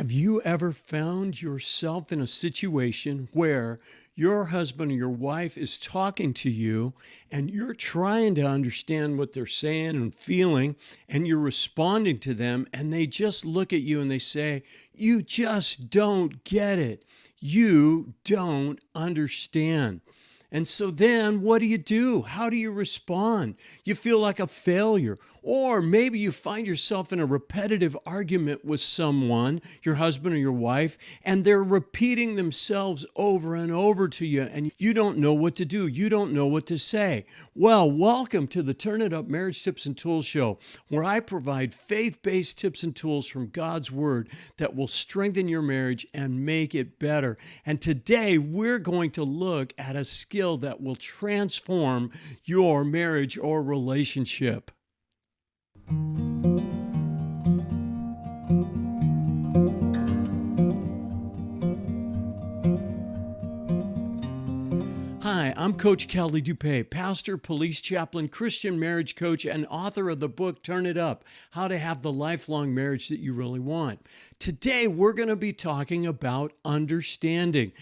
Have you ever found yourself in a situation where your husband or your wife is talking to you and you're trying to understand what they're saying and feeling, and you're responding to them, and they just look at you and they say, "You just don't get it. You don't understand." And so then what do you do? How do you respond? You feel like a failure. Or maybe you find yourself in a repetitive argument with someone, your husband or your wife, and they're repeating themselves over and over to you, and you don't know what to do. You don't know what to say. Well, welcome to the Turn It Up Marriage Tips and Tools Show, where I provide faith-based tips and tools from God's Word that will strengthen your marriage and make it better. And today we're going to look at a skill that will transform your marriage or relationship. Hi, I'm Coach Kelly DuPay, pastor, police chaplain, Christian marriage coach, and author of the book, Turn It Up, How to Have the Lifelong Marriage That You Really Want. Today, we're going to be talking about understanding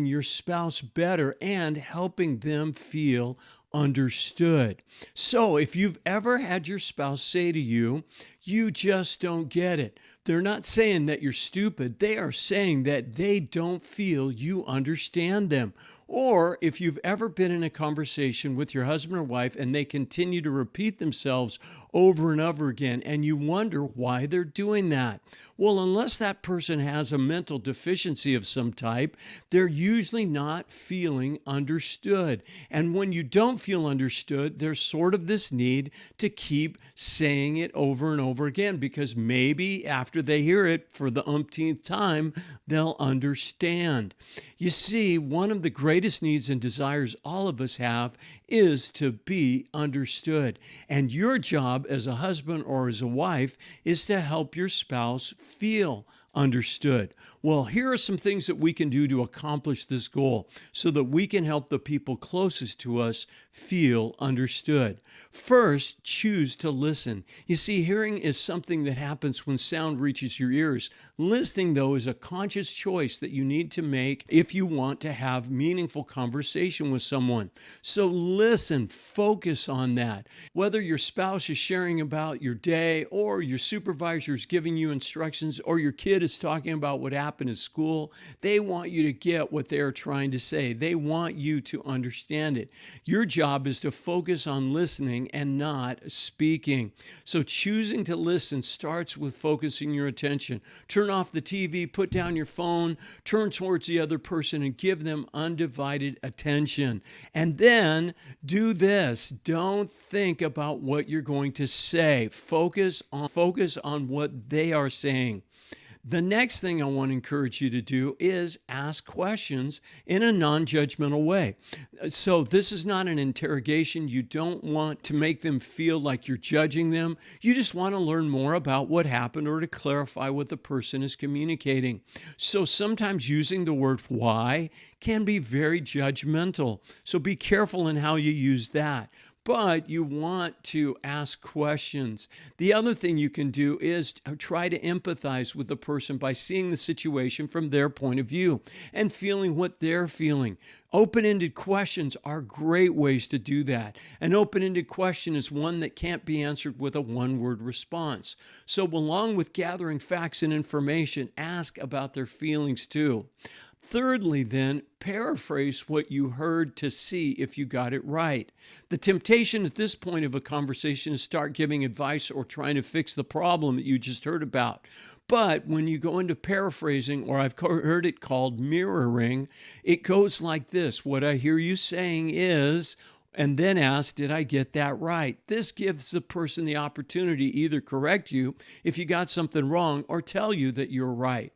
your spouse better and helping them feel understood. So if you've ever had your spouse say to you, "You just don't get it," they're not saying that you're stupid. They are saying that they don't feel you understand them. Or if you've ever been in a conversation with your husband or wife and they continue to repeat themselves over and over again, and you wonder why they're doing that. Well, unless that person has a mental deficiency of some type, they're usually not feeling understood. And when you don't feel understood, there's sort of this need to keep saying it over and over again, because maybe after they hear it for the umpteenth time, they'll understand. You see, one of the greatest needs and desires all of us have is to be understood. And your job as a husband or as a wife is to help your spouse feel understood. Well, here are some things that we can do to accomplish this goal so that we can help the people closest to us feel understood. First, choose to listen. You see, hearing is something that happens when sound reaches your ears. Listening, though, is a conscious choice that you need to make if you want to have meaningful conversation with someone. So listen, focus on that. Whether your spouse is sharing about your day, or your supervisor is giving you instructions, or your kid is talking about what happened at school, they want you to get what they're trying to say. They want you to understand it. Your job is to focus on listening and not speaking. So choosing to listen starts with focusing your attention. Turn off the TV, put down your phone, turn towards the other person and give them undivided attention. And then do this. Don't think about what you're going to say. Focus on what they are saying. The next thing I want to encourage you to do is ask questions in a non-judgmental way. So this is not an interrogation. You don't want to make them feel like you're judging them. You just want to learn more about what happened or to clarify what the person is communicating. So sometimes using the word why can be very judgmental. So be careful in how you use that. But you want to ask questions. The other thing you can do is try to empathize with the person by seeing the situation from their point of view and feeling what they're feeling. Open-ended questions are great ways to do that. An open-ended question is one that can't be answered with a one-word response. So along with gathering facts and information, ask about their feelings too. Thirdly, then, paraphrase what you heard to see if you got it right. The temptation at this point of a conversation is to start giving advice or trying to fix the problem that you just heard about. But when you go into paraphrasing, or I've heard it called mirroring, it goes like this. What I hear you saying is, and then ask, did I get that right? This gives the person the opportunity to either correct you if you got something wrong or tell you that you're right.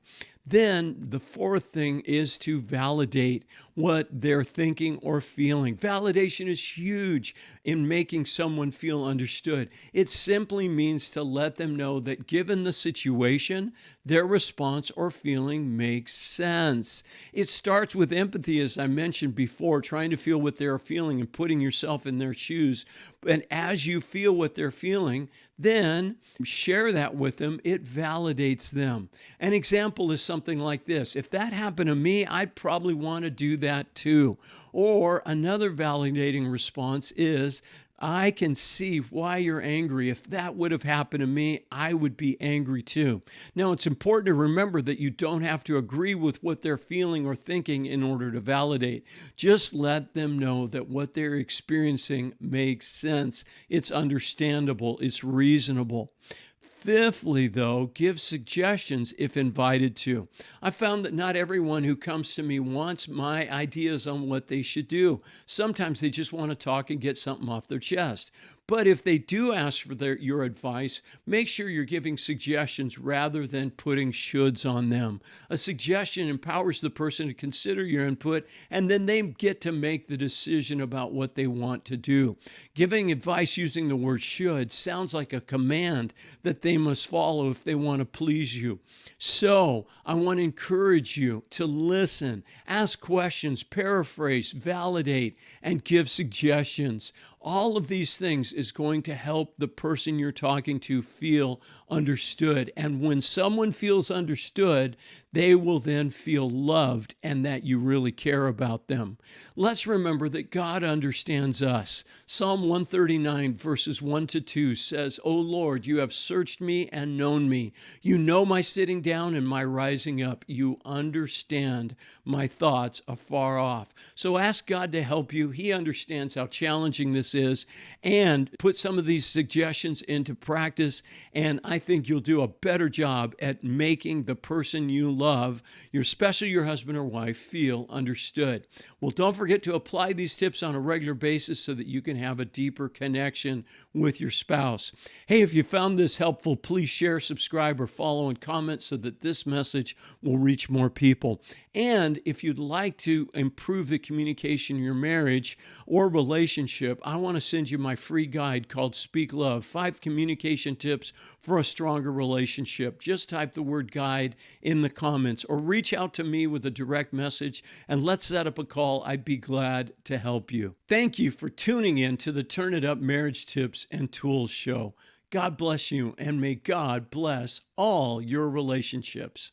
Then the fourth thing is to validate what they're thinking or feeling. Validation is huge in making someone feel understood. It simply means to let them know that given the situation, their response or feeling makes sense. It starts with empathy, as I mentioned before, trying to feel what they're feeling and putting yourself in their shoes. And as you feel what they're feeling, then share that with them. It validates them. An example is something like this. If that happened to me, I'd probably want to do that too. Or another validating response is, I can see why you're angry. If that would have happened to me, I would be angry too. Now, it's important to remember that you don't have to agree with what they're feeling or thinking in order to validate. Just let them know that what they're experiencing makes sense. It's understandable. It's reasonable. Fifthly, though, give suggestions if invited to. I found that not everyone who comes to me wants my ideas on what they should do. Sometimes they just want to talk and get something off their chest. But if they do ask for your advice, make sure you're giving suggestions rather than putting shoulds on them. A suggestion empowers the person to consider your input, and then they get to make the decision about what they want to do. Giving advice using the word should sounds like a command that they must follow if they want to please you. So I want to encourage you to listen, ask questions, paraphrase, validate, and give suggestions. All of these things is going to help the person you're talking to feel understood. And when someone feels understood, they will then feel loved and that you really care about them. Let's remember that God understands us. Psalm 139 verses 1-2 says, "O Lord, you have searched me and known me. You know my sitting down and my rising up. You understand my thoughts afar off." So ask God to help you. He understands how challenging this is, and put some of these suggestions into practice, and I think you'll do a better job at making the person you love, especially your husband or wife, feel understood. Well, don't forget to apply these tips on a regular basis so that you can have a deeper connection with your spouse. Hey, if you found this helpful, please share, subscribe, or follow and comment so that this message will reach more people. And if you'd like to improve the communication in your marriage or relationship, I want to send you my free guide called Speak Love, 5 communication tips for a stronger relationship. Just type the word guide in the comments or reach out to me with a direct message and let's set up a call. I'd be glad to help you. Thank you for tuning in to the Turn It Up Marriage Tips and Tools Show. God bless you, and may God bless all your relationships.